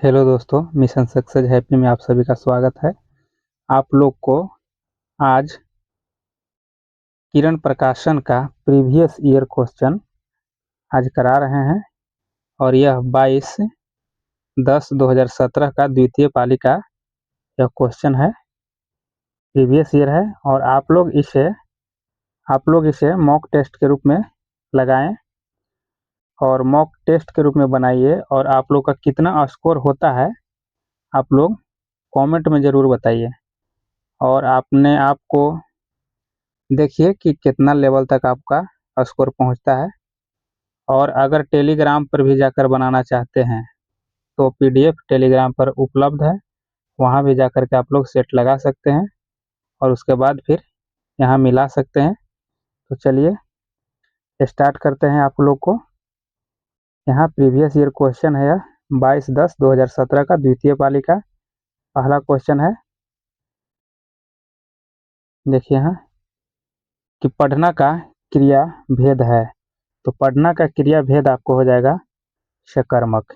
Hello दोस्तों, mission success happy में आप सभी का स्वागत है। आप लोग को आज किरण प्रकाशन का प्रीवियस ईयर क्वेश्चन आज करा रहे हैं और यह 22/10/2017 का द्वितीय पाली का यह क्वेश्चन है, प्रीवियस ईयर है। और आप लोग इसे मॉक टेस्ट के रूप में लगाएं और मॉक टेस्ट के रूप में बनाइए। और आप लोग का कितना स्कोर होता है आप लोग कमेंट में ज़रूर बताइए। और आपको देखिए कि कितना लेवल तक आपका स्कोर पहुंचता है। और अगर टेलीग्राम पर भी जाकर बनाना चाहते हैं तो पीडीएफ टेलीग्राम पर उपलब्ध है, वहां भी जाकर के आप लोग सेट लगा सकते हैं और उसके बाद फिर यहाँ मिला सकते हैं। तो चलिए स्टार्ट करते हैं। आप लोग को यहाँ प्रीवियस ईयर क्वेश्चन है, यह 22/10/2017 का द्वितीय पाली का पहला क्वेश्चन है। देखिए यहाँ कि पढ़ना का क्रिया भेद है, तो पढ़ना का क्रिया भेद आपको हो जाएगा शकर्मक।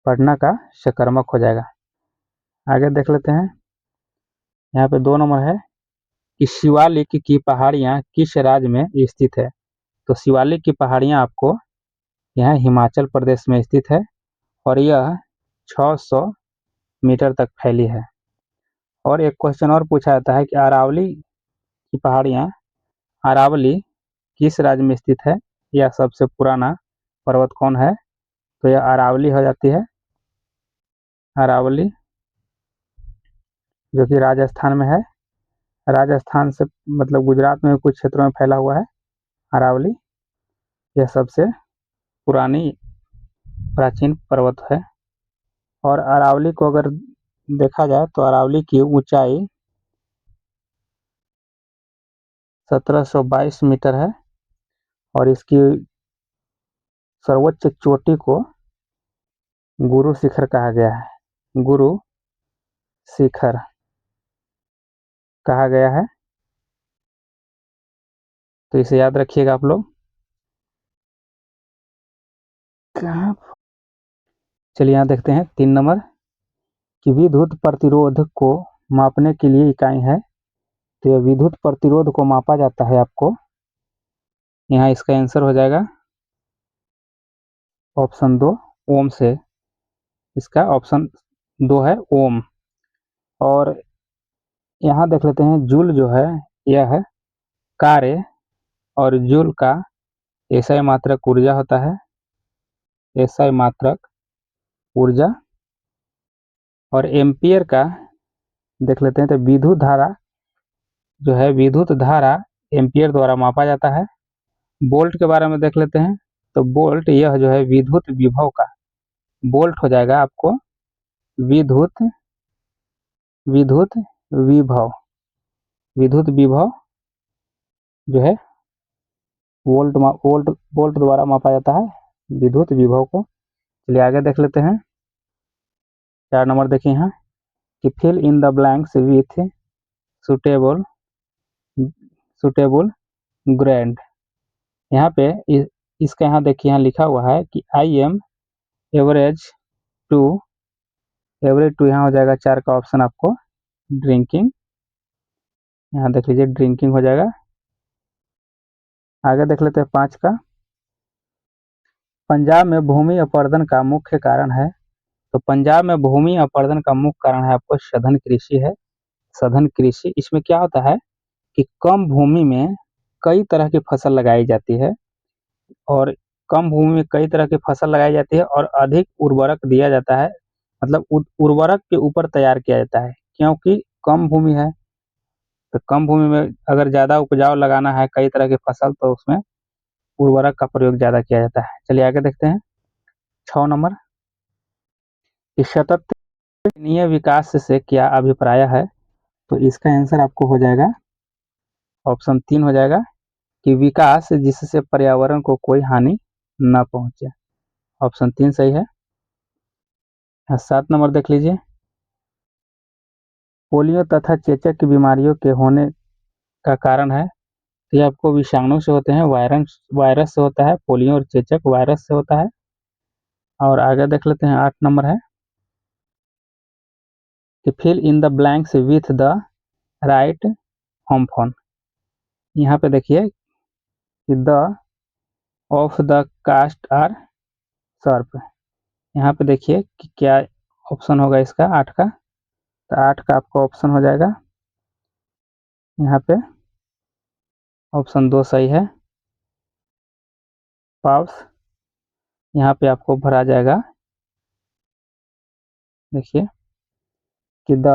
पढ़ना का शकर्मक हो जाएगा। आगे देख लेते हैं। यहाँ पे 2 नंबर है कि शिवालिक की पहाड़ियाँ किस राज्य में स्थित है। तो शिवालिक की पहाड़ियाँ आपको यहाँ हिमाचल प्रदेश में स्थित है और यह 600 मीटर तक फैली है। और एक क्वेश्चन और पूछा जाता है कि अरावली की पहाड़ियाँ, अरावली किस राज्य में स्थित है, यह सबसे पुराना पर्वत कौन है। तो यह अरावली हो जाती है, अरावली जो कि राजस्थान में है। राजस्थान से मतलब गुजरात में कुछ क्षेत्रों में फैला हुआ है अरावली। यह सबसे पुरानी प्राचीन पर्वत है। और अरावली को अगर देखा जाए तो अरावली की ऊंचाई 1722 मीटर है और इसकी सर्वोच्च चोटी को गुरु शिखर कहा गया है। गुरु शिखर कहा गया है, तो इसे याद रखिएगा आप लोग। चलिए यहाँ देखते हैं 3 नंबर कि विद्युत प्रतिरोध को मापने के लिए इकाई है। तो यह विद्युत प्रतिरोध को मापा जाता है आपको, यहाँ इसका आंसर हो जाएगा ऑप्शन 2 ओम से। इसका ऑप्शन 2 है ओम। और यहाँ देख लेते हैं जूल जो है यह है कार्य, और जूल का एसआई मात्रक ऊर्जा होता है, एसआई मात्रक ऊर्जा। और एम्पियर का देख लेते हैं तो विद्युत धारा जो है, विद्युत धारा एम्पियर द्वारा मापा जाता है। बोल्ट के बारे में देख लेते हैं तो बोल्ट यह जो है विद्युत विभव का, बोल्ट हो जाएगा आपको विद्युत विद्युत विभव। विद्युत विभव जो है वोल्ट द्वारा मापा जाता है विद्युत विभव को। चलिए आगे देख लेते हैं। 4 नंबर देखिए यहाँ कि fill in the blanks with suitable suitable grand. यहाँ पे इसका यहाँ देखिए, यहाँ लिखा हुआ है कि I am average to, average to यहाँ हो जाएगा 4 का ऑप्शन आपको ड्रिंकिंग। यहाँ देख लीजिए ड्रिंकिंग हो जाएगा। आगे देख लेते हैं 5 का। पंजाब में भूमि अपरदन का मुख्य कारण है। तो पंजाब में भूमि अपरदन का मुख्य कारण है आपको सघन कृषि है। सघन कृषि, इसमें क्या होता है कि कम भूमि में कई तरह की फसल लगाई जाती है, और कम भूमि में कई तरह की फसल लगाई जाती है और अधिक उर्वरक दिया जाता है, मतलब उर्वरक के ऊपर तैयार किया जाता है। क्योंकि कम भूमि है तो कम भूमि में अगर ज़्यादा उपजाऊ लगाना है कई तरह की फसल, तो उसमें उर्वरक का प्रयोग ज़्यादा किया जाता है। चलिए आगे देखते हैं 6 नंबर कि सतत विकास से क्या अभिप्राय है। तो इसका आंसर आपको हो जाएगा ऑप्शन 3 हो जाएगा कि विकास जिससे पर्यावरण को कोई हानि न पहुंचे। ऑप्शन 3 सही है। 7 नंबर देख लीजिए, पोलियो तथा चेचक की बीमारियों के होने का कारण है। तो ये आपको विषाणु से होते हैं, वायरस से होता है। पोलियो और चेचक वायरस से होता है। और आगे देख लेते हैं 8 नंबर है कि fill in the blanks with the right homophone. यहाँ पे देखिए कि the of the cast are sharp. यहाँ पे देखिए कि क्या ऑप्शन होगा इसका 8 का, तो 8 का आपका ऑप्शन हो जाएगा यहाँ पे ऑप्शन 2 सही है। पाउस यहाँ पे आपको भरा जाएगा, देखिए कि the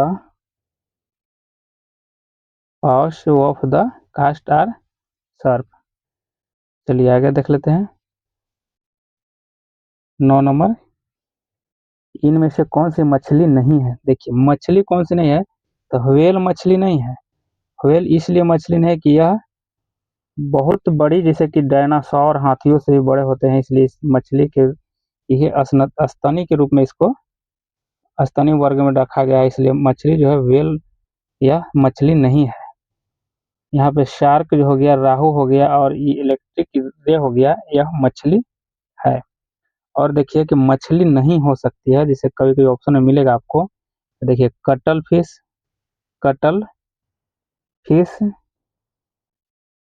paws of the cast are sharp. चलिए आगे देख लेते हैं। 9 नंबर, इनमें से कौन सी मछली नहीं है। देखिए मछली कौन सी नहीं है, तो व्हेल मछली नहीं है। व्हेल इसलिए मछली नहीं है कि यह बहुत बड़ी, जैसे कि डायनासोर हाथियों से भी बड़े होते हैं, इसलिए इस मछली के यह स्तनी के रूप में इसको स्तनी वर्ग में रखा गया है, इसलिए मछली जो है व्हेल यह मछली नहीं है। यहाँ पे शार्क जो हो गया, राहू हो गया और इलेक्ट्रिक रे हो गया, यह मछली है। और देखिए कि मछली नहीं हो सकती है, जैसे कभी कभी ऑप्शन में मिलेगा आपको, देखिए कटल फिश, कटल फिश,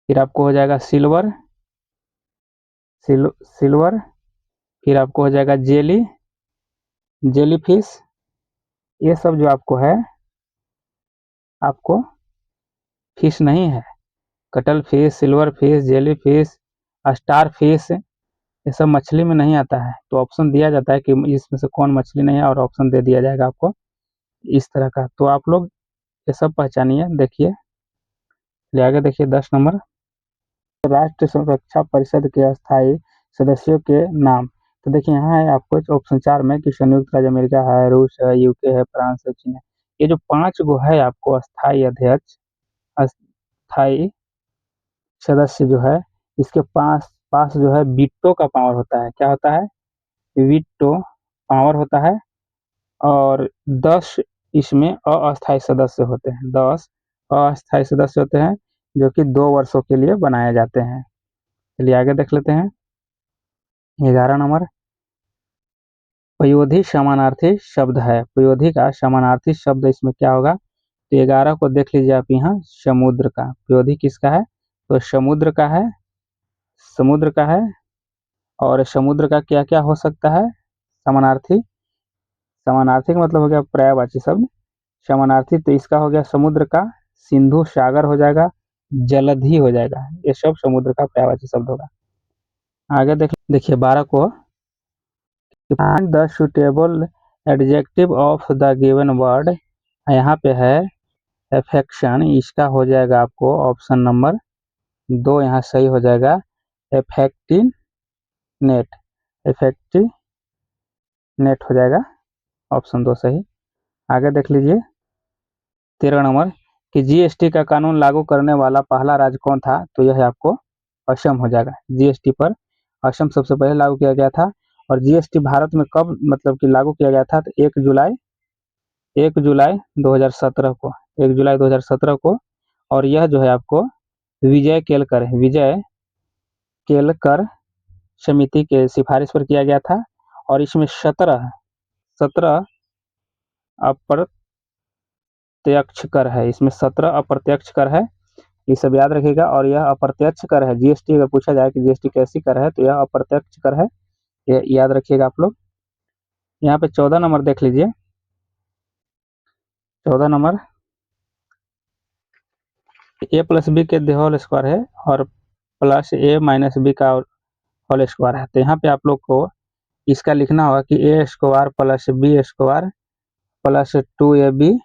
फिर आपको हो जाएगा सिल्वर, सिल्वर, फिर आपको हो जाएगा जेली, जेली फिश। ये सब जो आपको है, आपको फिश नहीं है। Cuttle fish, silver fish, jelly fish, star fish, ये सब मछली में नहीं आता है। तो ऑप्शन दिया जाता है कि इसमें से कौन मछली नहीं है, और ऑप्शन दे दिया जाएगा आपको इस तरह का। तो आप लोग ये सब पहचानिए। देखिए आगे देखिए 10 नंबर, राष्ट्रीय सुरक्षा परिषद के अस्थायी सदस्यों के नाम। तो देखिए यहाँ है आपको ऑप्शन 4 में कि संयुक्त राज्य अमेरिका है, रूस है, यूके है, फ्रांस है, चीन है। ये जो 5 गो है आपको अस्थायी अध्यक्ष, अस्थायी सदस्य जो है, इसके पास पास जो है वीटो का पावर होता है। क्या होता है? वीटो पावर होता है। और 10 इसमें अस्थायी सदस्य होते हैं, 10 अस्थायी सदस्य होते हैं जो कि 2 वर्षों के लिए बनाए जाते हैं। चलिए आगे देख लेते हैं। 11 नंबर, पयोधी समानार्थी शब्द है। पयोधी का समानार्थी शब्द इसमें क्या होगा? तो 11 को देख लीजिए आप यहाँ, समुद्र का पयोधी किसका है? तो समुद्र का है, समुद्र का है। और समुद्र का क्या क्या हो सकता है समानार्थी? समानार्थी का मतलब हो गया पर्यायवाची शब्द। समानार्थी तो इसका हो गया समुद्र का, सिंधु सागर हो जाएगा, जलधि हो जाएगा, ये सब समुद्र का पर्यायवाची शब्द होगा। आगे देखिए 12 को, find the suitable adjective of the given word. यहाँ पे है एफेक्शन, इसका हो जाएगा आपको ऑप्शन नंबर 2 यहाँ सही हो जाएगा, इफेक्टिव नेट, इफेक्टिव नेट हो जाएगा ऑप्शन 2 सही। आगे देख लीजिए 13 नंबर, कि जीएसटी का कानून लागू करने वाला पहला राज्य कौन था? तो यह आपको असम हो जाएगा। जीएसटी पर असम सबसे पहले लागू किया गया था। और जीएसटी भारत में कब मतलब कि लागू किया गया था? तो 1 जुलाई 2017 को, 1 जुलाई 2017 को। और यह जो है आपको विजय केलकर, विजय केलकर समिति के सिफारिश पर किया गया था। और इसमें 17 अप्रत्यक्ष कर है, इसमें 17 अप्रत्यक्ष कर है, ये सब याद रखिएगा। और यह अप्रत्यक्ष कर है, जीएसटी अगर पूछा जाए कि जीएसटी कैसी कर है, तो यह अप्रत्यक्ष कर है, ये याद रखिएगा आप लोग। यहाँ पे 14 नंबर देख लीजिए, 14 नंबर, ए प्लस बी के होल स्क्वायर है और प्लस ए माइनस बी का होल स्क्वायर है। तो यहाँ पे आप लोग को इसका लिखना होगा कि A square plus B square plus 2ab।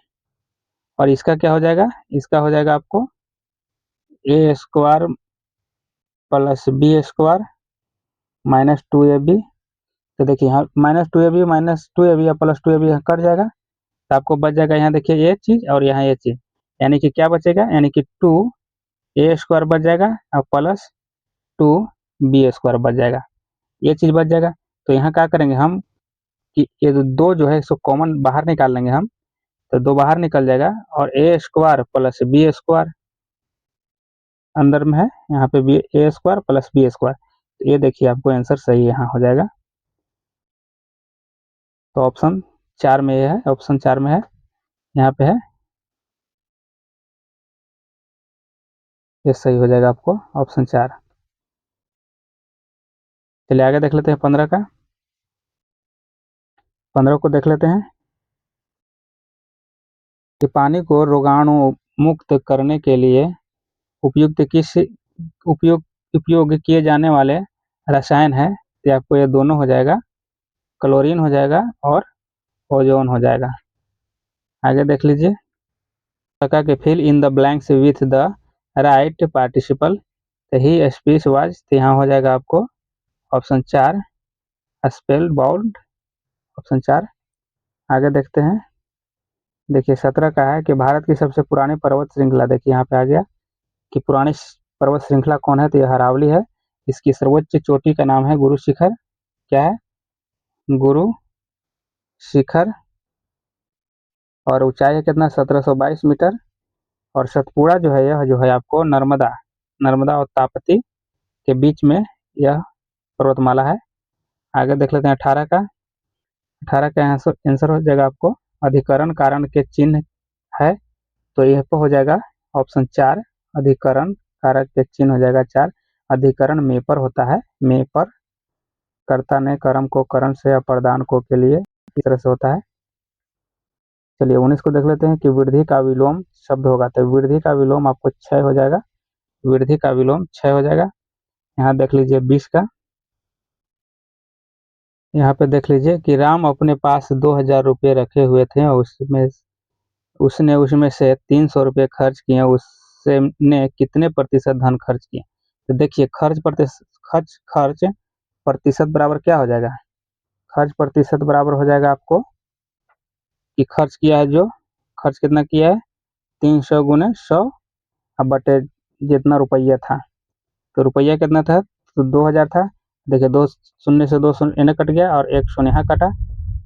और इसका क्या हो जाएगा? इसका हो जाएगा आपको A square plus B square minus 2ab। तो देखिए यहाँ -2ab या +2ab यहाँ कट जाएगा, तो आपको बच जाएगा यहाँ देखिए ये चीज और यहाँ ये चीज, यानी कि क्या बचेगा? यानी कि 2a स्क्वायर बच जाएगा और प्लस 2b स्क्वायर बच जाएगा, ये चीज बच जाएगा। तो यहाँ क्या करेंगे हम कि ये दो जो है इसको कॉमन बाहर निकाल लेंगे हम, तो 2 बाहर निकल जाएगा और ए स्क्वायर प्लस बी स्क्वायर अंदर में है, यहाँ पे बी ए स्क्वायर प्लस बी स्क्वायर। तो ये देखिए आपको आंसर सही यहाँ हो जाएगा। तो ऑप्शन 4 में ये है, ऑप्शन 4 में है। यहाँ पे है, ये सही हो जाएगा आपको ऑप्शन 4। चलिए आगे देख लेते हैं 15 का। 15 को देख लेते हैं कि पानी को रोगाणु मुक्त करने के लिए उपयुक्त किस उपयोग उपयोग किए जाने वाले रसायन है। तो आपको ये दोनों हो जाएगा, क्लोरीन हो जाएगा और ओजोन हो जाएगा। आगे देख लीजिए, लगा के fill in the blanks with the right participle. तो ही स्पीच वाज, तो यहाँ हो जाएगा आपको ऑप्शन 4 स्पेल बाउंड, ऑप्शन 4। आगे देखते हैं, देखिए 17 का है कि भारत की सबसे पुरानी पर्वत श्रृंखला, देखिए यहाँ पे आ गया कि पुरानी पर्वत श्रृंखला कौन है, तो यह अरावली है। इसकी सर्वोच्च चोटी का नाम है गुरु शिखर। क्या है? गुरु शिखर। और ऊंचाई है कितना, 1722 मीटर। और सतपुड़ा जो है, यह जो है आपको नर्मदा नर्मदा और ताप्ती के बीच में यह पर्वतमाला है। आगे देख लेते हैं 18 का। 18 का आंसर हो जाएगा आपको अधिकरण कारण के चिन्ह है। तो यह पे हो जाएगा ऑप्शन 4 अधिकरण कारक के चिन्ह हो जाएगा 4। अधिकरण में पर होता है, में पर कर्ता ने कर्म को करण से अप्रदान को के लिए इस तरह से होता है। चलिए 19 को देख लेते हैं कि वृद्धि का विलोम शब्द होगा। तो वृद्धि का विलोम आपको क्षय हो जाएगा, वृद्धि का विलोम क्षय हो जाएगा। यहाँ देख लीजिए 20 का। यहाँ पे देख लीजिए कि राम अपने पास 2000 रुपये रखे हुए थे, उसमें उसने उसमें से 300 रुपये खर्च किए, उससे ने कितने प्रतिशत धन खर्च किए। तो देखिए खर्च प्रतिशत बराबर क्या हो जाएगा, खर्च प्रतिशत बराबर हो जाएगा आपको कि खर्च किया है, जो खर्च कितना किया है 300 गुने 100 अब बटे जितना रुपया था। तो रुपया कितना था, तो 2000 था। देखिए दो शून्य से दो शून्य इन्हें कट गया और एक शून्य यहाँ कटा,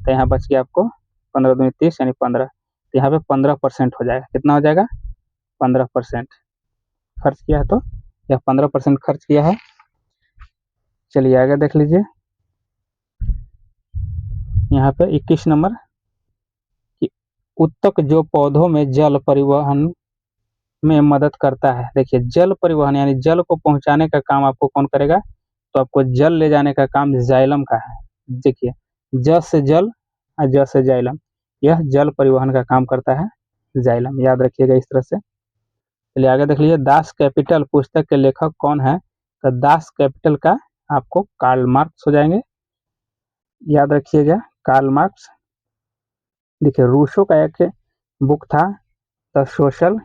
तो यहाँ बच गया आपको 15 दूनी 30 यानी 15। तो यहाँ पे 15% हो जाएगा, कितना हो जाएगा 15% खर्च किया है, तो यह 15% खर्च किया है। चलिए आगे देख लीजिए, यहाँ पे 21 नंबर कि उत्तक जो पौधों में जल परिवहन में मदद करता है। देखिए जल परिवहन यानी जल को पहुंचाने का काम आपको कौन करेगा, तो आपको जल ले जाने का काम जाइलम का है। देखिए ज से जल और ज से जाइलम, यह जल परिवहन का काम करता है जाइलम, याद रखिएगा इस तरह से। चलिए आगे देख लीजिए, दास कैपिटल पुस्तक के लेखक कौन है। तो दास कैपिटल का आपको कार्ल मार्क्स हो जाएंगे, याद रखिएगा कार्ल मार्क्स। देखिए रूसो का एक बुक था the social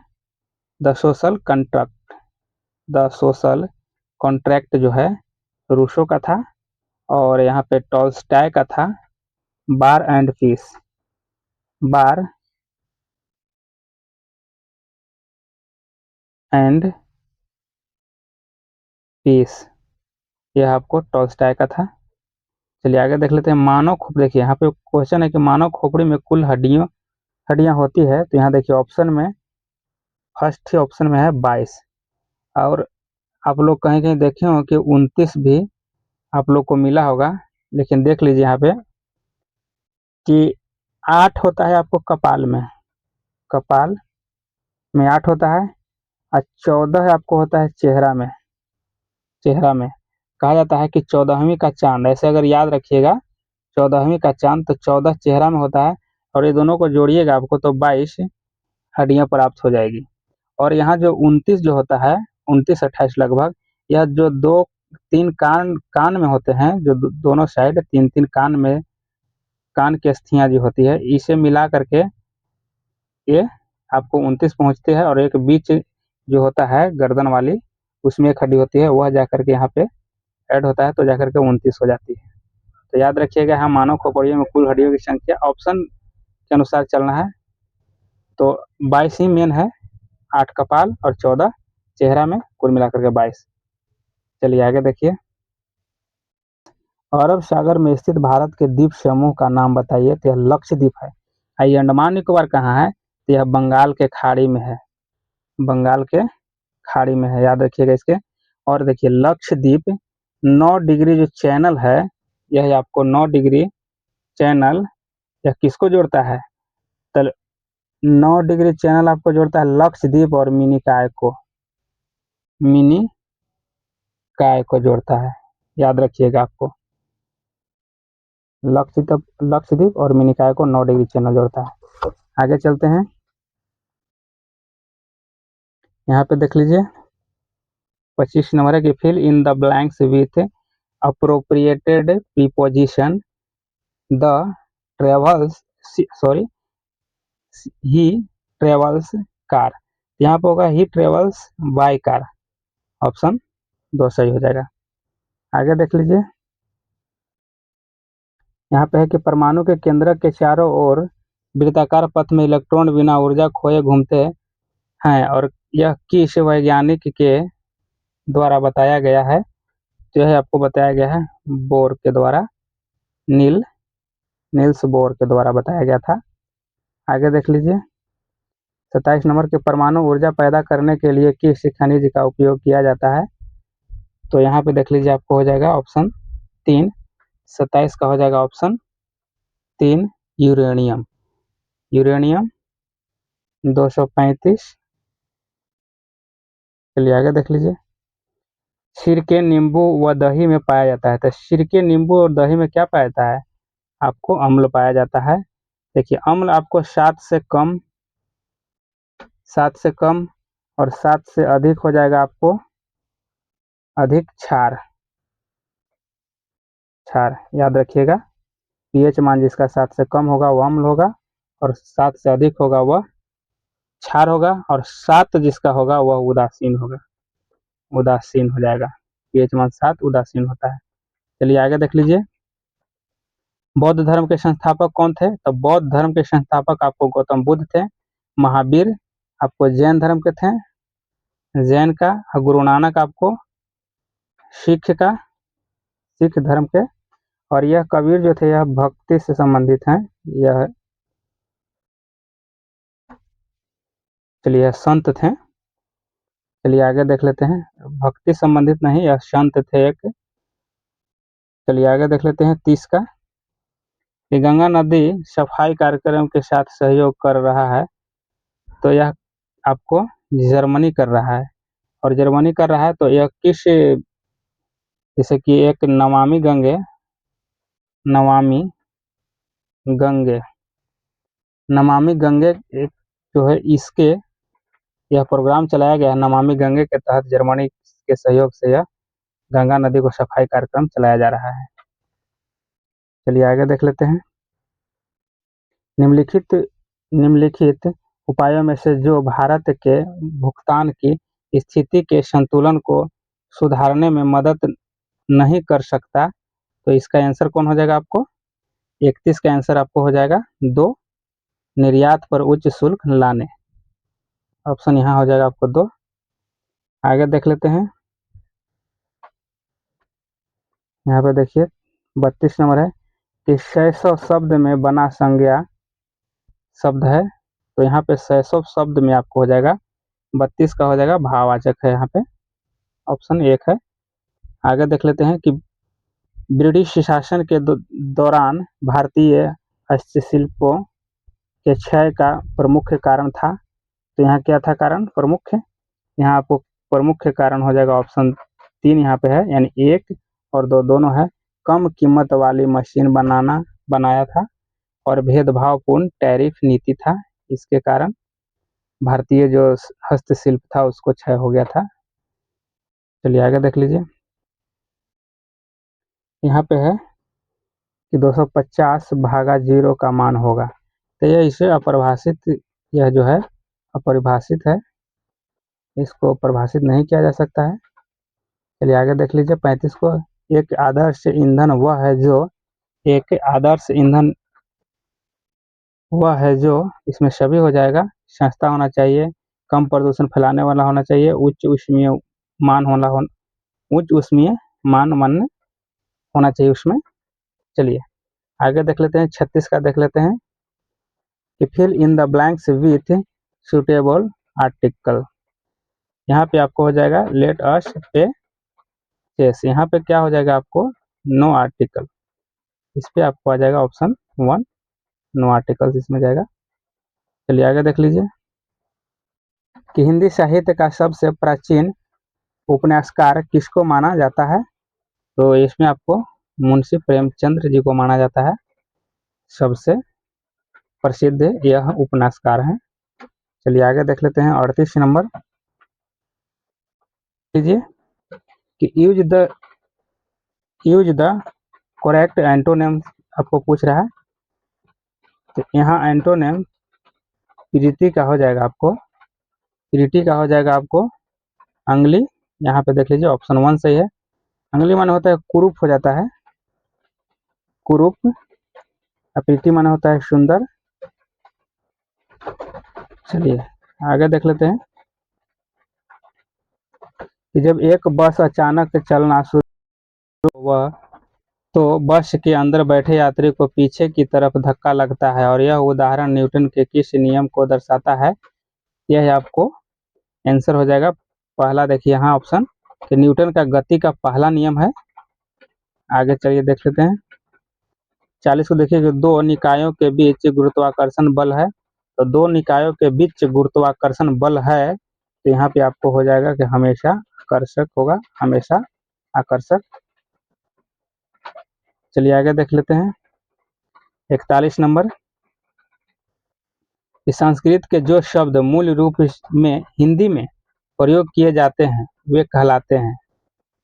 the social contract, the social contract जो है रूसो का था। और यहाँ पे टॉल्स्टाय का था war and peace, war and peace, यह आपको टॉल्स्टाय का था। चलिए आगे देख लेते हैं, मानव खोपड़ी। देखिए यहाँ पे क्वेश्चन है कि मानव खोपड़ी में कुल हड्डियां होती है। तो यहाँ देखिए ऑप्शन में फर्स्ट ही ऑप्शन में है 22। और आप लोग कहीं कहीं देखे हो कि 29 भी आप लोग को मिला होगा, लेकिन देख लीजिए यहाँ पे कि 8 होता है आपको कपाल में, कपाल में 8 होता है। और 14 आपको होता है चेहरा में, चेहरा में कहा जाता है कि 14वीं का चांद, ऐसे अगर याद रखिएगा 14वीं का चांद, तो 14 चेहरा में होता है। और ये दोनों को जोड़िएगा आपको तो 22 हड्डियां प्राप्त हो जाएगी। और यहाँ जो 29 जो होता है, 29-28 लगभग, यह जो दो तीन कान कान में होते हैं, जो दोनों साइड तीन तीन कान में कान की अस्थियां जो होती है, इसे मिला करके ये आपको 29 पहुंचती है। और एक बीच जो होता है गर्दन वाली, उसमें एक हड्डी होती है, वह जाकर के यहाँ पे ऐड होता है, तो जाकर के 29 हो जाती है। तो याद रखिएगा यहाँ मानव खोपड़ियों में कुल हड्डियों की संख्या ऑप्शन के अनुसार चलना है। तो 22 ही मेन है, 8 कपाल और 14 चेहरा में, कुल मिलाकर के 22। चलिए आगे देखिए, अरब सागर में स्थित भारत के द्वीप समूह का नाम बताइए। तो यह लक्षद्वीप है। ये अंडमान निकोबार कहाँ है, तो यह बंगाल के खाड़ी में है, बंगाल के खाड़ी में है, याद रखिएगा इसके। और देखिए लक्षद्वीप 9 डिग्री जो चैनल है, यह आपको 9 डिग्री चैनल यह किसको जोड़ता है, तो 9 डिग्री चैनल आपको जोड़ता है लक्षद्वीप और मिनी काय को जोड़ता है, याद रखिएगा आपको। लक्षद्वीप और मिनिकॉय को 9 डिग्री चैनल जोड़ता है। आगे चलते हैं, यहाँ पे देख लीजिए 25 नंबर है कि fill in the blanks with appropriated preposition the travels sorry he travels car. यहाँ पे होगा he travels by car, option 2 सही हो जाएगा। आगे देख लीजिए, यहाँ पे है कि परमाणु के केंद्रक के चारों ओर वृत्ताकार पथ में इलेक्ट्रॉन बिना ऊर्जा खोए घूमते हैं और यह किस वैज्ञानिक के द्वारा बताया गया है। तो यह आपको बताया गया है बोर के द्वारा, नील्स बोर के द्वारा बताया गया था। आगे देख लीजिए 27 नंबर के परमाणु ऊर्जा पैदा करने के लिए किस खनिज का उपयोग किया जाता है। तो यहाँ पे देख लीजिए आपको हो जाएगा ऑप्शन 3, 27 का हो जाएगा ऑप्शन 3 यूरेनियम। यूरेनियम 235। चलिए आगे देख लीजिए, सिरके नींबू व दही में पाया जाता है। तो सिरके नींबू और दही में क्या पाया जाता है, आपको अम्ल पाया जाता है। देखिए अम्ल आपको 7 से कम और 7 से अधिक हो जाएगा आपको अधिक क्षार, याद रखिएगा। पीएच मान जिसका 7 से कम होगा वह अम्ल होगा और 7 से अधिक होगा वह क्षार होगा और 7 जिसका होगा वह उदासीन होगा, उदासीन हो जाएगा। पीएच मान 7 उदासीन होता है। चलिए आगे देख लीजिए, बौद्ध धर्म के संस्थापक कौन थे। तो बौद्ध धर्म के संस्थापक आपको गौतम बुद्ध थे, महावीर आपको जैन धर्म के थे, जैन का, गुरु नानक आपको सिख धर्म के, और यह कबीर जो थे यह भक्ति से संबंधित हैं। यह चलिए संत थे। चलिए आगे देख लेते हैं, भक्ति संबंधित नहीं, यह संत थे एक। चलिए आगे देख लेते हैं 30 का, कि गंगा नदी सफाई कार्यक्रम के साथ सहयोग कर रहा है। तो यह आपको जर्मनी कर रहा है, और जर्मनी कर रहा है तो यह किस, जैसे कि एक नमामि गंगे एक जो है, इसके यह प्रोग्राम चलाया गया है। नमामि गंगे के तहत जर्मनी के सहयोग से यह गंगा नदी को सफाई कार्यक्रम चलाया जा रहा है। चलिए आगे देख लेते हैं, निम्नलिखित उपायों में से जो भारत के भुगतान की स्थिति के संतुलन को सुधारने में मदद नहीं कर सकता। तो इसका आंसर कौन हो जाएगा आपको, 31 का आंसर आपको हो जाएगा 2, निर्यात पर उच्च शुल्क लाने, ऑप्शन यहाँ हो जाएगा आपको 2। आगे देख लेते हैं, यहाँ पे देखिए 32 नंबर है कि 600 शब्द में बना संज्ञा शब्द है। तो यहाँ पे 600 शब्द में आपको हो जाएगा 32 का हो जाएगा भाववाचक है, यहाँ पे ऑप्शन 1 है। आगे देख लेते हैं कि ब्रिटिश शासन के दौरान भारतीय हस्तशिल्पों के क्षय का प्रमुख कारण था। तो यहाँ क्या था कारण, प्रमुख, यहाँ आपको प्रमुख कारण हो जाएगा ऑप्शन 3 यहाँ पे है, यानी 1 और 2 दोनों है। कम कीमत वाली मशीन बनाया था और भेदभावपूर्ण टैरिफ नीति था, इसके कारण भारतीय जो हस्तशिल्प था उसको क्षय हो गया था। चलिए आगे देख लीजिए, यहाँ पे है कि 250 भागा 0 का मान होगा। तो यह इसे अपरिभाषित, यह जो है अपरिभाषित है, इसको परिभाषित नहीं किया जा सकता है। चलिए आगे देख लीजिए 35 को, एक आदर्श ईंधन वह है जो इसमें सभी हो जाएगा, सस्ता होना चाहिए, कम प्रदूषण फैलाने वाला होना चाहिए, उच्च ऊष्मीय मान होना चाहिए उसमें। चलिए आगे देख लेते हैं 36 का, देख लेते हैं कि fill in the blanks with suitable article. यहाँ पे आपको हो जाएगा लेट अस पे चेस, यहाँ पे क्या हो जाएगा आपको नो आर्टिकल, इस पे आपको आ जाएगा ऑप्शन 1 नो आर्टिकल्स इसमें जाएगा। चलिए आगे देख लीजिए कि हिंदी साहित्य का सबसे प्राचीन उपन्यासकार किसको माना जाता है। तो इसमें आपको मुंशी प्रेमचंद्र जी को माना जाता है, सबसे प्रसिद्ध यह उपन्यासकार हैं। चलिए आगे देख लेते हैं 38 नंबर लीजिए कि यूज द करेक्ट एंटोनिम आपको पूछ रहा है। तो यहाँ एंटोनिम प्रीति का हो जाएगा आपको अंगली। यहाँ पे देख लीजिए ऑप्शन 1 सही है। अंगली माने होता है कुरूप हो जाता है, कुरूप। प्रीति माने होता है सुंदर। चलिए आगे देख लेते हैं कि जब एक बस अचानक चलना शुरू हुआ तो बस के अंदर बैठे यात्री को पीछे की तरफ धक्का लगता है और यह उदाहरण न्यूटन के किस नियम को दर्शाता है। यह आपको आंसर हो जाएगा पहला। देखिए यहाँ ऑप्शन कि न्यूटन का गति का पहला नियम है। आगे चलिए देख लेते हैं 40 को देखिए कि दो निकायों के बीच गुरुत्वाकर्षण बल है। तो दो निकायों के बीच गुरुत्वाकर्षण बल है, तो यहाँ पे आपको हो जाएगा कि हमेशा आकर्षक होगा, हमेशा आकर्षक। चलिए आगे देख लेते हैं 41 नंबर कि संस्कृत के जो शब्द मूल रूप में हिंदी में प्रयोग किए जाते हैं वे कहलाते हैं।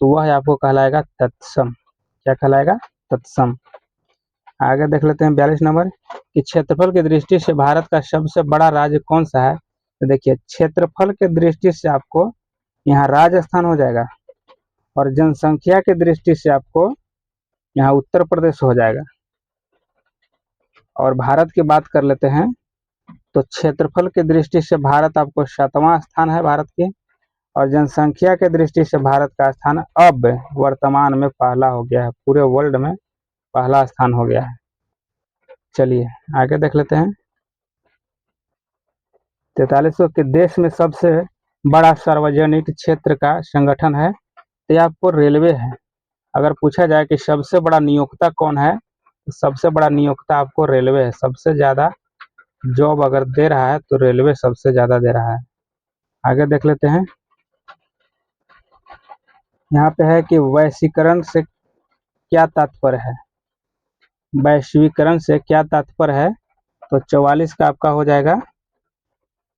तो वह आपको कहलाएगा तत्सम। क्या कहलाएगा? तत्सम। आगे देख लेते हैं 42 नंबर कि क्षेत्रफल की दृष्टि से भारत का सबसे बड़ा राज्य कौन सा है। तो देखिए क्षेत्रफल के दृष्टि से आपको यहाँ राजस्थान हो जाएगा और जनसंख्या की दृष्टि से आपको यहाँ उत्तर प्रदेश हो जाएगा। और भारत की बात कर लेते हैं तो क्षेत्रफल की दृष्टि से भारत आपको 7वां स्थान है भारत की, और जनसंख्या के दृष्टि से भारत का स्थान अब वर्तमान में पहला हो गया है, पूरे वर्ल्ड में पहला स्थान हो गया है। चलिए आगे देख लेते हैं 43 के देश में सबसे बड़ा सार्वजनिक क्षेत्र का संगठन है। तो ये आपको रेलवे है। अगर पूछा जाए कि सबसे बड़ा नियोक्ता कौन है, तो सबसे बड़ा नियोक्ता आपको रेलवे है। सबसे ज्यादा जॉब अगर दे रहा है तो रेलवे सबसे ज्यादा दे रहा है। आगे देख लेते हैं यहाँ पे है कि वैश्वीकरण से क्या तात्पर्य है। वैश्वीकरण से क्या तात्पर्य है। तो 44 का आपका हो जाएगा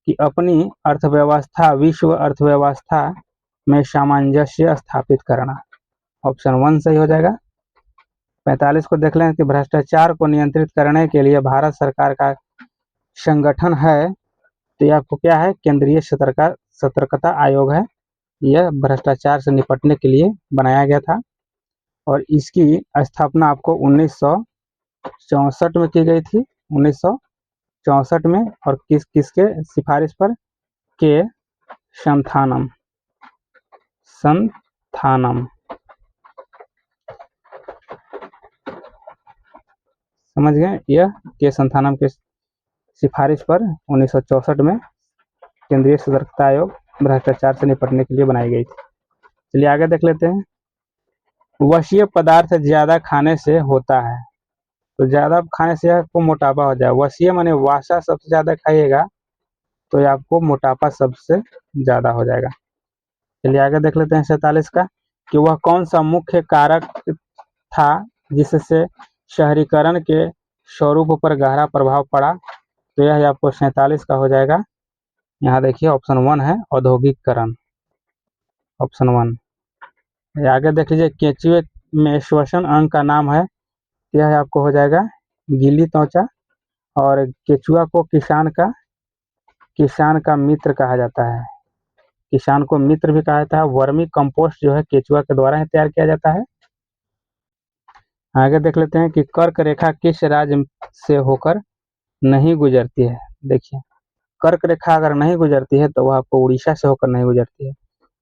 कि अपनी अर्थव्यवस्था विश्व अर्थव्यवस्था में सामंजस्य स्थापित करना। ऑप्शन 1 सही हो जाएगा। 45 को देख लें कि भ्रष्टाचार को नियंत्रित करने के लिए भारत सरकार का संगठन है। तो ये आपको क्या है? केंद्रीय सतर्कता आयोग है। यह भ्रष्टाचार से निपटने के लिए बनाया गया था और इसकी स्थापना आपको 1964 में की गई थी। 1964 में। और किसके सिफारिश पर? के संथानम समझ गए? यह के संथानम के सिफारिश पर 1964 में केंद्रीय सतर्कता आयोग भ्रष्टाचार से निपटने के लिए बनाई गई थी। चलिए आगे देख लेते हैं वसीय पदार्थ ज्यादा खाने से होता है। तो ज्यादा खाने से आपको मोटापा हो जाए। वसीय माने वासा सबसे ज्यादा खाइएगा तो आपको मोटापा सबसे ज्यादा हो जाएगा। चलिए आगे देख लेते हैं 47 का कि वह कौन सा मुख्य कारक था जिससे शहरीकरण के स्वरूप पर गहरा प्रभाव पड़ा। तो यह आपको 47 का हो जाएगा। यहाँ देखिए ऑप्शन 1 है औद्योगिकरण। ऑप्शन 1। आगे देख लीजिए केंचुए में श्वसन अंग का नाम है। यह आपको हो जाएगा गीली त्वचा। और केचुआ को किसान का मित्र कहा जाता है। किसान को मित्र भी कहा जाता है। वर्मी कंपोस्ट जो है केचुआ के द्वारा ही तैयार किया जाता है। आगे देख लेते हैं कि कर्क रेखा किस राज्य से होकर नहीं गुजरती है। देखिए कर्क रेखा अगर नहीं गुजरती है तो वह आपको उड़ीसा से होकर नहीं गुजरती है।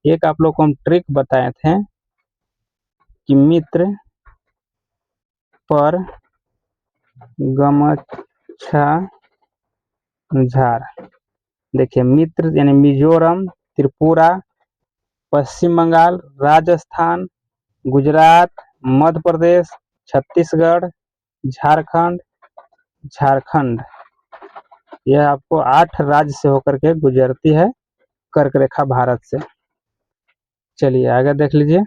एक आप लोग को हम ट्रिक बताए थे कि मित्र पर गमछा झार। देखिए मित्र यानी मिजोरम, त्रिपुरा, पश्चिम बंगाल, राजस्थान, गुजरात, मध्य प्रदेश, छत्तीसगढ़, झारखंड, यह आपको 8 राज्य से होकर के गुजरती है, कर्क रेखा भारत से। चलिए आगे देख लीजिए।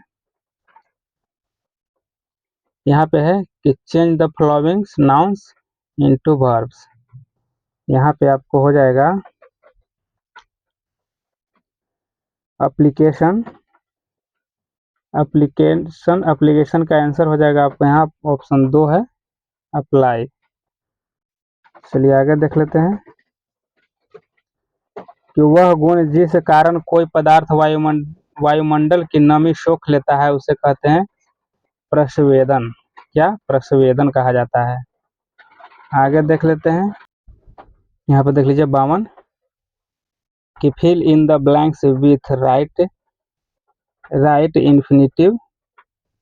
यहाँ पे है कि change the following nouns into verbs. यहाँ पे आपको हो जाएगा एप्लीकेशन। एप्लीकेशन का आंसर हो जाएगा आपको यहाँ ऑप्शन 2 है अप्लाई। चलिए आगे देख लेते हैं कि वह गुण जिस कारण कोई पदार्थ वायुमंडल की नमी सोख लेता है उसे कहते हैं प्रस्वेदन। क्या प्रस्वेदन कहा जाता है। आगे देख लेते हैं। यहाँ पे देख लीजिए 52 कि fill in the blanks with right infinitive.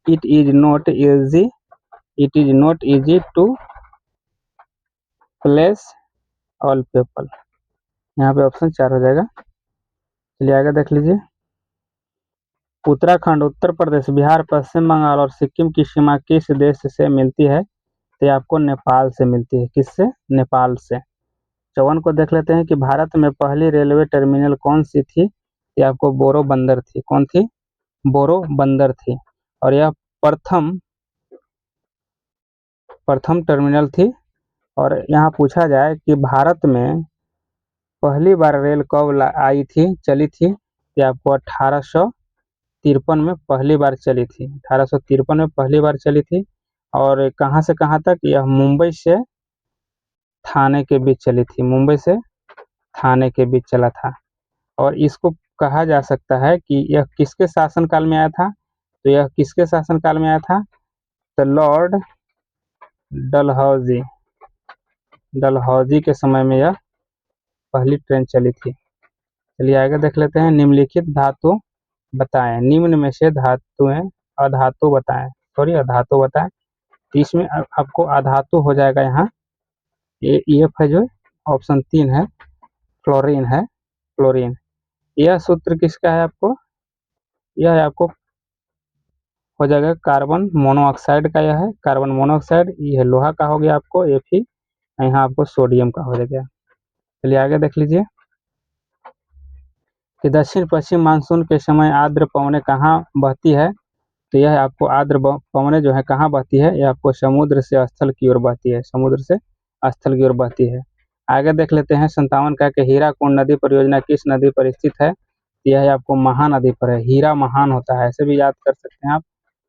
It is not easy to place all people. यहाँ पे ऑप्शन 4 हो जाएगा। चलिए आगे देख लीजिए। उत्तराखंड, उत्तर प्रदेश, बिहार, पश्चिम बंगाल और सिक्किम की सीमा किस देश से मिलती है। तो ये आपको नेपाल से मिलती है। किससे? नेपाल से। 54 को देख लेते हैं कि भारत में पहली रेलवे टर्मिनल कौन सी थी। ये आपको बोरो बंदर थी। कौन थी? बोरो बंदर थी। और यह प्रथम टर्मिनल थी। और यहाँ पूछा जाए कि भारत में पहली बार रेल कब आई थी, चली थी। ये आपको 1853 में पहली बार चली थी। 1853 में पहली बार चली थी। और कहाँ से कहाँ तक? यह मुंबई से थाने के बीच चली थी। मुंबई से थाने के बीच चला था। और इसको कहा जा सकता है कि यह किसके शासनकाल में आया था। तो यह किसके शासनकाल में आया था? तो लॉर्ड डलहौजी के समय में यह पहली ट्रेन चली थी। चलिए आगे देख लेते हैं। निम्नलिखित धातु बताएं। निम्न में से धातुएं अधातु बताएं। अधातु बताएं। तो इसमें आपको अधातु हो जाएगा यहाँ EF है जो ऑप्शन 3 है फ्लोरीन है। फ्लोरीन। यह सूत्र किसका है आपको? यह आपको हो जाएगा कार्बन मोनोऑक्साइड का। यह है कार्बन मोनोऑक्साइड। यह लोहा का हो गया आपको Fe। यहाँ आपको सोडियम का हो जाएगा। चलिए आगे देख लीजिए कि दक्षिण पश्चिम मानसून के समय आर्द्र पवनें कहाँ बहती है। तो यह आपको आर्द्र पवनें जो है कहाँ बहती है। यह आपको समुद्र से स्थल की ओर बहती है। समुद्र से स्थल की ओर बहती है। आगे देख लेते हैं। 57 का कि हीराकुंड नदी परियोजना किस नदी पर स्थित है। यह आपको महानदी पर है। हीरा महान होता है, ऐसे भी याद कर सकते हैं आप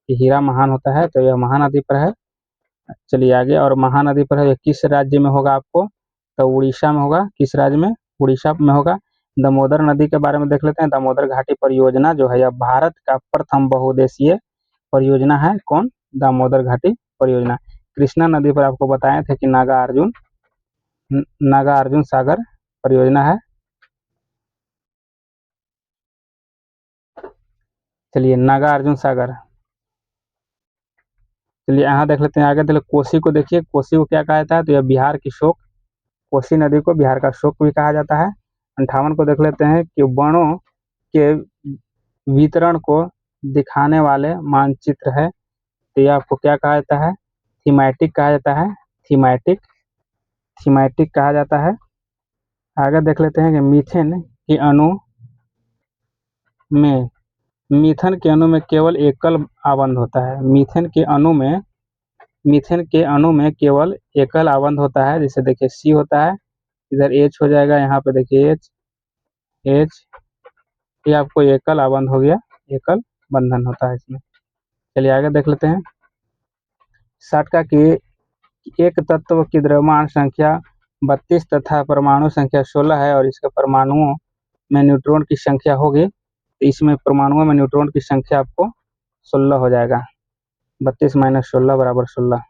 कि हीरा महान होता है। तो यह महानदी पर है। चलिए आगे। और महानदी पर है, किस राज्य में होगा आपको? तो उड़ीसा में होगा। किस राज्य में? उड़ीसा में होगा। दामोदर नदी के बारे में देख लेते हैं। दामोदर घाटी परियोजना जो है यह भारत का प्रथम बहुउद्देशीय परियोजना है। कौन? दामोदर घाटी परियोजना। कृष्णा नदी पर आपको बताए थे कि नागार्जुन सागर परियोजना है। चलिए नागार्जुन सागर। चलिए यहाँ देख लेते हैं। आगे देख कोसी को देखिए। कोसी को क्या कहा जाता है? तो यह बिहार की शोक। कोसी नदी को बिहार का शोक भी कहा जाता है। 58 को देख लेते हैं कि वनों के वितरण को दिखाने वाले मानचित्र है। तो यह आपको क्या कहा जाता है? थीमैटिक कहा जाता है। थीमैटिक कहा जाता है। आगे देख लेते हैं कि में मीथेन के अणु में केवल एकल आबंध होता है। मीथेन के अणु में केवल एकल आबंध होता है। जैसे देखिए C होता है, इधर H हो जाएगा। यहाँ पे देखिए H ये आपको एकल आबंध हो गया। एकल बंधन होता है इसमें। चलिए आगे देख लेते हैं। 60 का कि एक तत्व की द्रव्यमान संख्या 32 तथा परमाणु संख्या 16 है और इसके परमाणुओं में न्यूट्रॉन की संख्या होगी। तो इसमें परमाणुओं में न्यूट्रॉन की संख्या आपको 16 हो जाएगा। 32 - 16 बराबर 16।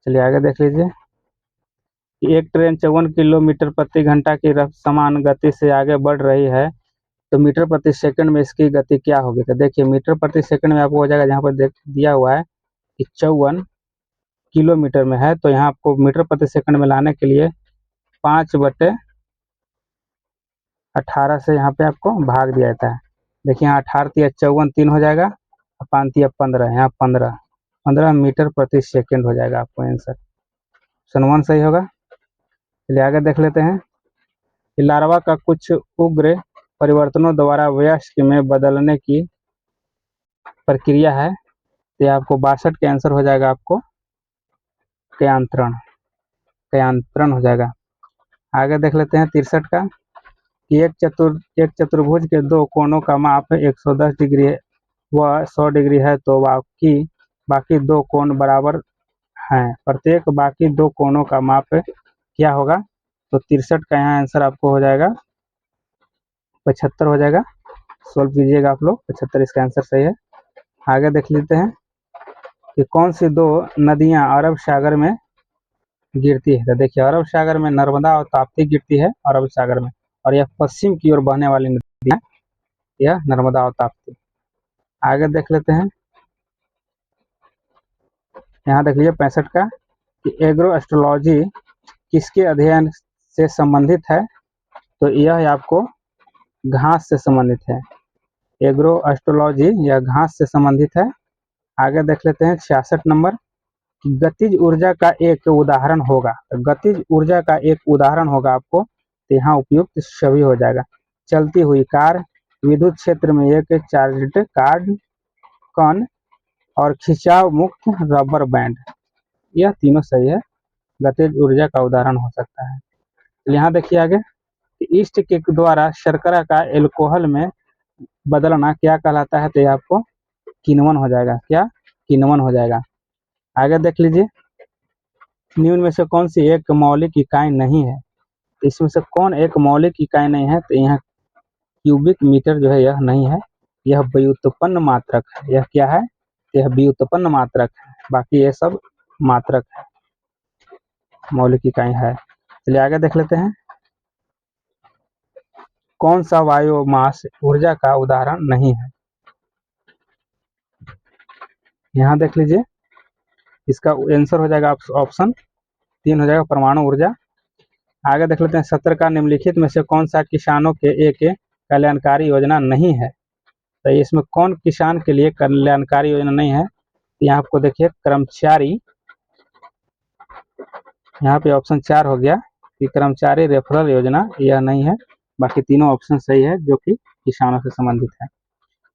चलिए आगे देख लीजिए कि एक ट्रेन 54 किलोमीटर प्रति घंटा की समान गति से आगे बढ़ रही है। तो मीटर प्रति सेकंड में इसकी गति क्या होगी। तो देखिए मीटर प्रति सेकंड में आपको हो जाएगा। जहाँ पर दिया हुआ है कि 54 किलोमीटर में है। तो यहाँ आपको मीटर प्रति सेकंड में लाने के लिए 5/18 से यहाँ पे आपको भाग दिया जाता है। देखिए यहाँ 18 × 54 3 हो जाएगा। 5 × 15 यहाँ 15 मीटर प्रति सेकंड हो जाएगा आपको आंसर। ऑप्शन 1 सही होगा। चलिए आगे देख लेते हैं कि लार्वा का कुछ उग्र परिवर्तनों द्वारा वयस्क में बदलने की प्रक्रिया है। तो आपको 62 के आंसर हो जाएगा, आपको कयांतरण, कयांतरण हो जाएगा। आगे देख लेते हैं 63 का कि एक चतुर्भुज के दो कोणों का माप 110 डिग्री व 100 डिग्री है, तो बाकी दो कोण बराबर हैं। प्रत्येक बाकी दो कोणों का माप क्या होगा? तो 63 का यहाँ आंसर आपको हो जाएगा 75 हो जाएगा। सोल्व कीजिएगा आप लोग, 75 इसका आंसर सही है। आगे देख लेते हैं कि कौन सी दो नदियां अरब सागर में गिरती है। तो देखिए अरब सागर में नर्मदा और ताप्ती गिरती है अरब सागर में, और यह पश्चिम की ओर बहने वाली नदियां, यह नर्मदा और ताप्ती। आगे देख लेते हैं, यहाँ देख लीजिए 65 का कि एग्रो एस्ट्रोलॉजी किसके अध्ययन से संबंधित है। तो यह आपको घास से संबंधित है। एग्रो एस्ट्रोलॉजी यह घास से संबंधित है। आगे देख लेते हैं 66 नंबर, गतिज ऊर्जा का एक उदाहरण होगा। तो गतिज ऊर्जा का एक उदाहरण होगा आपको, तो यहाँ उपयुक्त सभी हो जाएगा। चलती हुई कार, विद्युत क्षेत्र में एक चार्ज्ड कार्ड कण और खिंचाव मुक्त रबर बैंड, यह तीनों सही है, गतिज ऊर्जा का उदाहरण हो सकता है। तो यहाँ देखिए आगे, ईस्ट के द्वारा शर्करा का एल्कोहल में बदलना क्या कहलाता है। तो ये आपको किण्वन हो जाएगा, क्या किण्वन हो जाएगा। आगे देख लीजिए, निम्न में से कौन सी एक मौलिक इकाई नहीं है। इसमें से कौन एक मौलिक इकाई नहीं है। तो यहाँ क्यूबिक मीटर जो है यह नहीं है, यह व्युत्पन्न मात्रक है। यह क्या है? यह व्युत्पन्न मात्रक है, बाकी ये सब मात्रक है, मौलिक इकाई है। चलिए आगे देख लेते हैं, कौन सा बायोमास ऊर्जा का उदाहरण नहीं है। यहाँ देख लीजिए, इसका आंसर हो जाएगा ऑप्शन 3 हो जाएगा, परमाणु ऊर्जा। आगे देख लेते हैं 70 का, निम्नलिखित में से कौन सा किसानों के एक कल्याणकारी योजना नहीं है। तो इसमें कौन किसान के लिए कल्याणकारी योजना नहीं है। यहाँ आपको देखिए कर्मचारी, यहाँ पे ऑप्शन 4 हो गया कि कर्मचारी रेफरल योजना, यह नहीं है। बाकी तीनों ऑप्शन सही है जो कि किसानों से संबंधित है।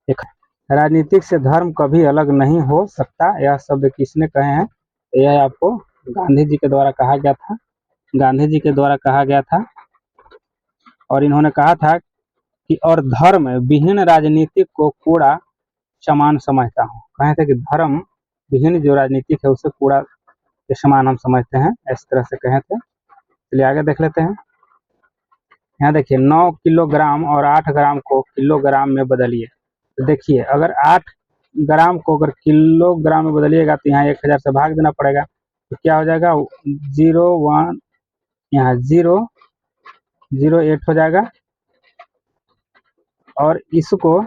एक, राजनीतिक से धर्म कभी अलग नहीं हो सकता, यह शब्द किसने कहे हैं। यह आपको गांधी जी के द्वारा कहा गया था, गांधी जी के द्वारा कहा गया था। और इन्होंने कहा था कि और धर्म विहीन राजनीति को कूड़ा समान समझता हूँ। कहे थे कि धर्म विहीन जो राजनीतिक है उसे कूड़ा के समान हम समझते हैं, इस तरह से कहे थे। चलिए आगे देख लेते हैं, यहाँ देखिए 9 किलोग्राम और 8 ग्राम को किलोग्राम में बदलिए। तो देखिए अगर 8 ग्राम को अगर किलोग्राम में बदलिएगा तो यहाँ 1000 से भाग देना पड़ेगा, तो क्या हो जाएगा 01, यहाँ 008 हो जाएगा। और इसको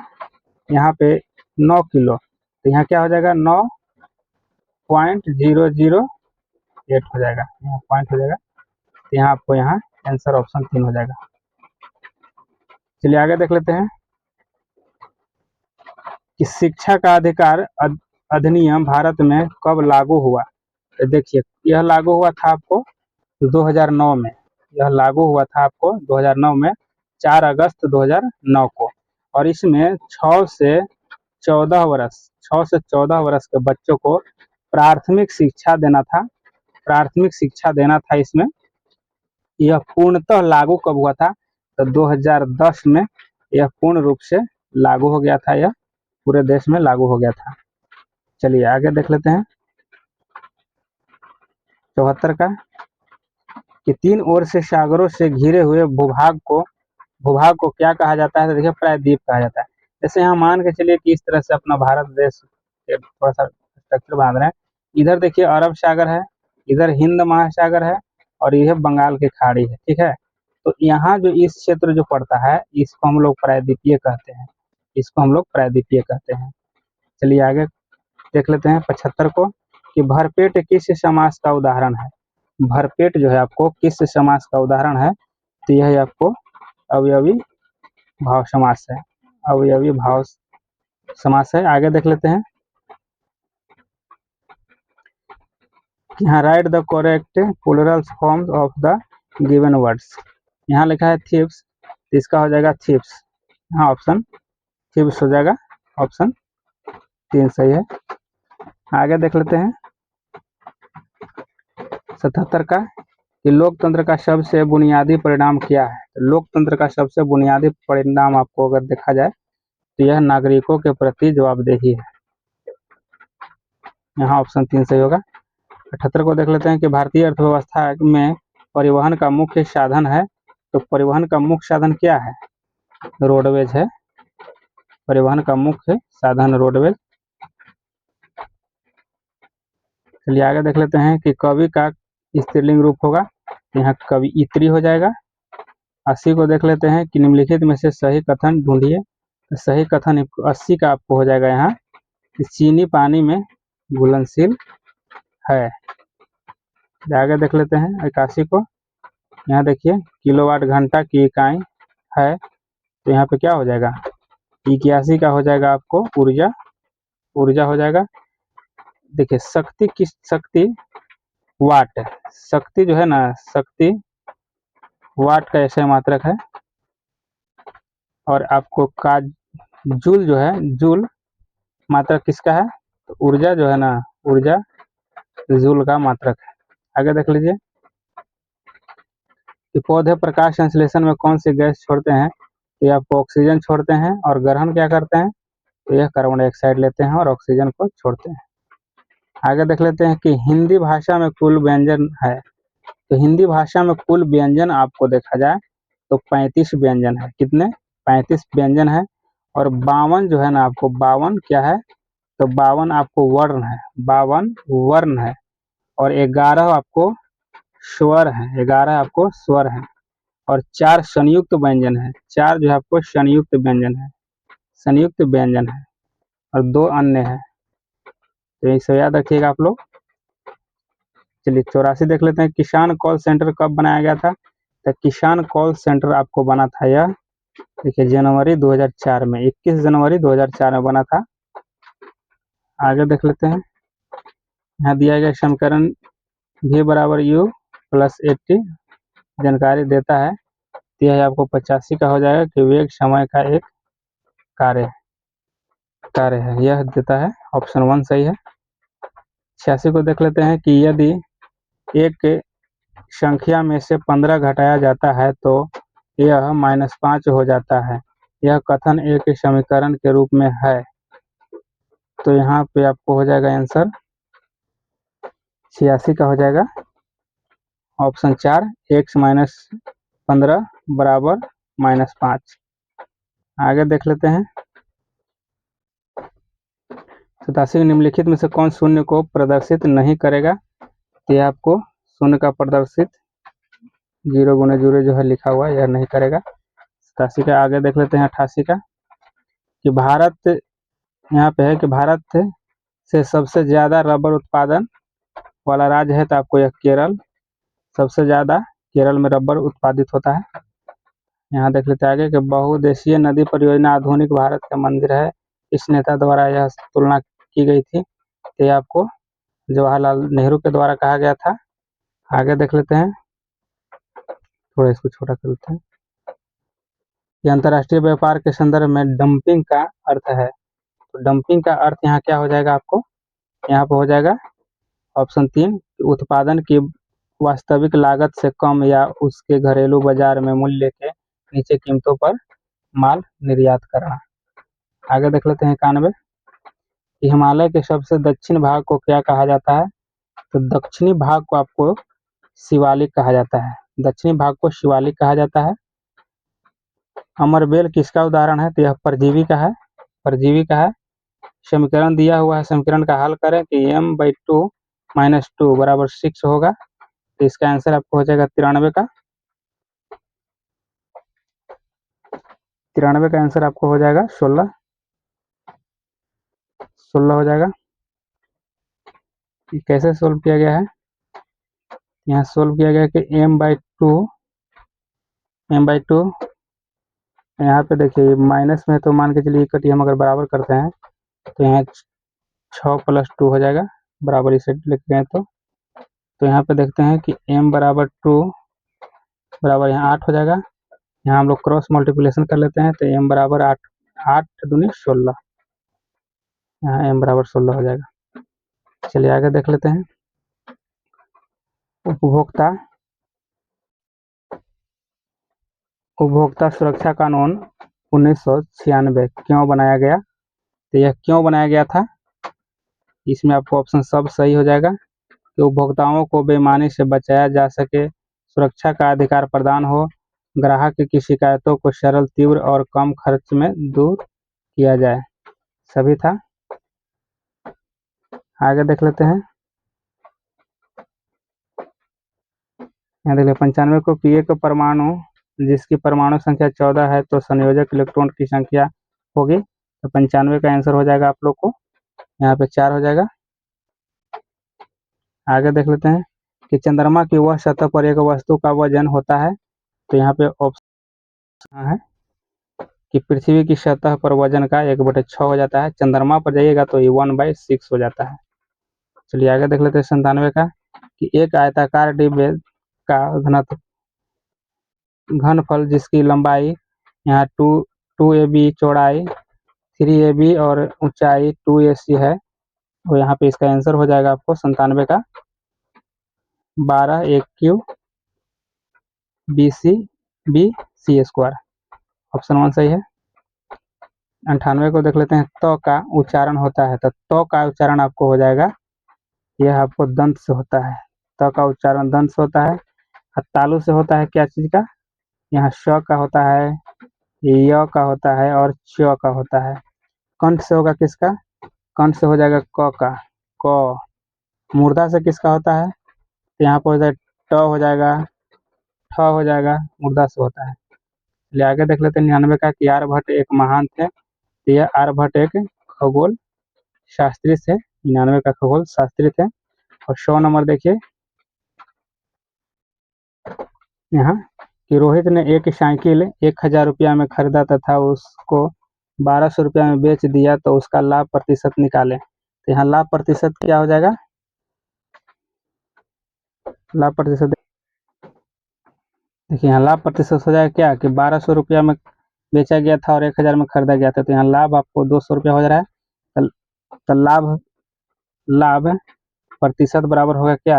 यहाँ पे 9 किलो, तो यहाँ क्या हो जाएगा 9.008 हो जाएगा, यहाँ पॉइंट हो जाएगा। तो यहाँ आपको यहाँ आंसर ऑप्शन 3 हो जाएगा। चलिए आगे देख लेते हैं कि शिक्षा का अधिकार अधिनियम भारत में कब लागू हुआ। तो देखिए यह लागू हुआ था आपको 2009 में, यह लागू हुआ था आपको 2009 में, 4 अगस्त 2009 को। और इसमें 6 से 14 वर्ष के बच्चों को प्राथमिक शिक्षा देना था, प्राथमिक शिक्षा देना था इसमें। यह पूर्णतः लागू कब हुआ था। तो 2010 में यह पूर्ण रूप से लागू हो गया था, यह पूरे देश में लागू हो गया था। चलिए आगे देख लेते हैं 74 का कि 3 ओर से सागरों से घिरे हुए भूभाग को क्या कहा जाता है। तो देखिए प्रायद्वीप कहा जाता है। जैसे यहाँ मान के चलिए कि इस तरह से अपना भारत देश थोड़ा सा स्ट्रक्चर बांध रहे हैं। इधर देखिए अरब सागर है, इधर हिंद महासागर है, और यह बंगाल की खाड़ी है, ठीक है। तो यहाँ जो इस क्षेत्र जो पड़ता है इसको हम लोग प्रायद्वीपीय कहते हैं, इसको हम लोग प्रायद्वीपीय कहते हैं। चलिए आगे देख लेते हैं 75 को कि भरपेट किस समास का उदाहरण है। भरपेट जो है आपको किस समास का उदाहरण है। तो यह आपको अवयवी भाव समास है, अवयवी भाव समास है। आगे देख लेते हैं, यहाँ write the correct plural forms of the given words. यहाँ लिखा है थीव्स, तो इसका हो जाएगा थीव्स। यहाँ ऑप्शन थीव्स हो जाएगा, ऑप्शन 3 सही है। आगे देख लेते हैं 77 का कि लोकतंत्र का सबसे बुनियादी परिणाम क्या है। तो लोकतंत्र का सबसे बुनियादी परिणाम आपको अगर देखा जाए तो यह नागरिकों के प्रति जवाबदेही है। यहाँ ऑप्शन 3 सही होगा। 78 को देख लेते हैं कि भारतीय अर्थव्यवस्था में परिवहन का मुख्य साधन है। तो परिवहन का मुख्य साधन क्या है? रोडवेज है। परिवहन का मुख्य साधन रोडवेज। चलिए आगे देख लेते हैं कि कवि का स्त्रीलिंग रूप होगा, यहाँ कवियत्री हो जाएगा। 80 को देख लेते हैं कि निम्नलिखित में से सही कथन ढूंढिए। तो सही कथन 80 का आपको हो जाएगा यहाँ कि चीनी पानी में घुलनशील है। आगे देख लेते हैं 81 को, यहाँ देखिए किलोवाट घंटा की इकाई है, तो यहाँ पे क्या हो जाएगा 81 का हो जाएगा आपको ऊर्जा, ऊर्जा हो जाएगा। देखिए शक्ति किस, शक्ति वाट, शक्ति जो है ना, शक्ति वाट का ऐसे मात्रक है। और आपको का जूल जो है, जूल मात्रक किसका है? तो ऊर्जा जो है ना, ऊर्जा जूल का मात्रक है। आगे देख लीजिए कि पौधे प्रकाश संश्लेषण में कौन सी गैस छोड़ते हैं। तो ये आपको ऑक्सीजन छोड़ते हैं, और ग्रहण क्या करते हैं? तो यह कार्बन डाइऑक्साइड लेते हैं और ऑक्सीजन को छोड़ते हैं। आगे देख लेते हैं कि हिंदी भाषा में कुल व्यंजन है। तो हिंदी भाषा में कुल व्यंजन आपको देखा जाए तो 35 व्यंजन है। कितने? 35 व्यंजन है। और 52 जो है ना, आपको 52 क्या है? तो 52 आपको वर्ण है, 52 वर्ण है। और 11 आपको स्वर है, 11 आपको स्वर है। और 4 संयुक्त व्यंजन है, 4 जो है आपको संयुक्त व्यंजन है, संयुक्त व्यंजन है। और 2 अन्य है, तो इसे याद रखिएगा आप लोग। चलिए 84 देख लेते हैं, किसान कॉल सेंटर कब बनाया गया था। तो किसान कॉल सेंटर आपको बना था यह, देखिए जनवरी 2004 में, 21 जनवरी 2004 में बना था। आगे देख लेते हैं, यहाँ दिया गया समीकरण v बराबर u प्लस 80 जानकारी देता है। तो यह आपको 85 का हो जाएगा कि वेग समय का एक कार्य है, यह देता है, ऑप्शन 1 सही है। 86 को देख लेते हैं कि यदि एक संख्या में से 15 घटाया जाता है तो यह -5 हो जाता है, यह कथन एक समीकरण के रूप में है। तो यहाँ पे आपको हो जाएगा आंसर 86 का हो जाएगा ऑप्शन 4, x - 15 बराबर -5। आगे देख लेते हैं 87 निम्नलिखित में से कौन शून्य को प्रदर्शित नहीं करेगा। तो यह आपको शून्य का प्रदर्शित 0 गुने 0 जो है लिखा हुआ यह नहीं करेगा। 87 का आगे देख लेते हैं 88 का कि भारत, यहाँ पे है कि भारत से सबसे ज्यादा रबर उत्पादन वाला राज्य है। तो आपको यह केरल, सबसे ज्यादा केरल में रबर उत्पादित होता है। यहाँ देख लेते हैं आगे कि बहुउद्देशीय नदी परियोजना आधुनिक भारत का मंदिर है, इस नेता द्वारा यह तुलना की गई थी। तो ये आपको जवाहरलाल नेहरू के द्वारा कहा गया था। आगे देख लेते हैं, थोड़ा इसको छोटा कर लेते हैं कि अंतर्राष्ट्रीय व्यापार के संदर्भ में डंपिंग का अर्थ है। तो डंपिंग का अर्थ यहाँ क्या हो जाएगा आपको, यहाँ पर हो जाएगा ऑप्शन 3, उत्पादन की वास्तविक लागत से कम या उसके घरेलू बाजार में मूल्य के नीचे कीमतों पर माल निर्यात करना। आगे देख लेते हैं 91, हिमालय के सबसे दक्षिण भाग को क्या कहा जाता है। तो दक्षिणी भाग को आपको शिवालिक कहा जाता है, दक्षिणी भाग को शिवालिक कहा जाता है। अमरबेल किसका उदाहरण है। तो यह परजीवी का है, परजीवी का है। समीकरण दिया हुआ है, समीकरण का हल करें कि m/2 - 2 बराबर 6 होगा। तो इसका आंसर आपको हो जाएगा 93 का, 93 का आंसर आपको हो जाएगा 16 हो जाएगा। कैसे सोल्व किया गया है, यहाँ सोल्व किया गया कि m/2 यहाँ पे देखिए माइनस में, तो मान के चलिए कटिए हम अगर बराबर करते हैं तो यहाँ 6 + 2 हो जाएगा, बराबर इसे लिखते हैं। तो यहाँ पे देखते हैं कि m बराबर 2 बराबर यहाँ 8 हो जाएगा। यहाँ हम लोग क्रॉस मल्टीप्लिकेशन कर लेते हैं, तो m बराबर 8, 8 दूनी 16, यहाँ m बराबर 16 हो जाएगा। चलिए आगे देख लेते हैं। उपभोक्ता उपभोक्ता सुरक्षा कानून 1996 क्यों बनाया गया? तो यह क्यों बनाया गया था, इसमें आपको ऑप्शन सब सही हो जाएगा कि उपभोक्ताओं को बेईमानी से बचाया जा सके, सुरक्षा का अधिकार प्रदान हो, ग्राहक की शिकायतों को सरल, तीव्र और कम खर्च में दूर किया जाए, सभी था। आगे देख लेते हैं। यहाँ देख लें 95 को कि एक परमाणु जिसकी परमाणु संख्या 14 है तो संयोजक इलेक्ट्रॉन की संख्या होगी, तो 95 का आंसर हो जाएगा आप लोग को यहाँ पे 4 हो जाएगा। आगे देख लेते हैं कि चंद्रमा की वह सतह पर एक वस्तु का वजन होता है, तो यहाँ पे ऑप्शन है कि पृथ्वी की सतह पर वजन का 1/6 हो जाता है, चंद्रमा पर जाइएगा तो ये 1/6 हो जाता है। चलिए आगे देख लेते हैं 97 का कि एक आयताकार डिब्बे का घनफल जिसकी लंबाई यहाँ 2ab, चौड़ाई 3ab और ऊंचाई 2ac है, तो यहाँ पे इसका आंसर हो जाएगा आपको 97 का 12 a cube bc square, option 1 सही है। 98 को देख लेते हैं। त का उच्चारण होता है, तो त का उच्चारण आपको हो जाएगा, यह आपको दंत से होता है, त का उच्चारण दंत से होता है। और तालु से होता है क्या चीज का, यहाँ श का होता है, य का होता है और च का होता है। कंठ से होगा किसका, कंठ से हो जाएगा क का, क। मूर्धा से किसका होता है, तो यहाँ पर हो जाएगा ट हो जाएगा, ठ हो जाएगा, मूर्धा से होता है। चलिए आगे देख लेते हैं 99 का कि आर्यभट्ट एक महान थे, तो यह आर्यभट्ट एक खगोल शास्त्री थे, 99 का खगोल शास्त्री थे। और 100 नंबर देखिए यहाँ कि रोहित ने एक साइकिल 1000 रुपया में खरीदा तथा उसको 1200 रुपया में बेच दिया, तो उसका लाभ प्रतिशत निकाले, तो यहाँ लाभ प्रतिशत क्या हो जाएगा, लाभ प्रतिशत देखिए यहाँ लाभ प्रतिशत हो जाएगा क्या कि 1200 रुपया में बेचा गया था और 1000 में खरीदा गया था, तो यहाँ लाभ आपको 200 रुपया हो जा रहा है, तो लाभ प्रतिशत बराबर होगा क्या,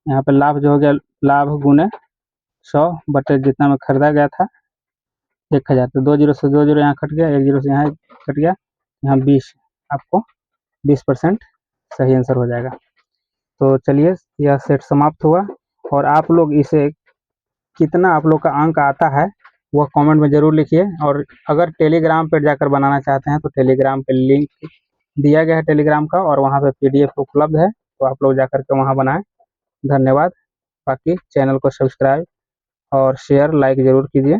यहाँ पे लाभ जो हो गया, लाभ गुने 100 बटे जितना में खरीदा गया था 1000, तो 2 जीरो से 2 जीरो यहाँ कट गया, 1 जीरो से यहाँ कट गया, यहाँ 20, आपको 20% सही आंसर हो जाएगा। तो चलिए यह सेट समाप्त हुआ, और आप लोग इसे कितना आप लोग का अंक आता है वह कमेंट में ज़रूर लिखिए। और अगर टेलीग्राम पर जाकर बनाना चाहते हैं तो टेलीग्राम पे लिंक दिया गया है टेलीग्राम का, और वहाँ पे PDF उपलब्ध है, तो आप लोग जाकर के वहाँ बनाएं। धन्यवाद। बाकी चैनल को सब्सक्राइब और शेयर लाइक ज़रूर कीजिए।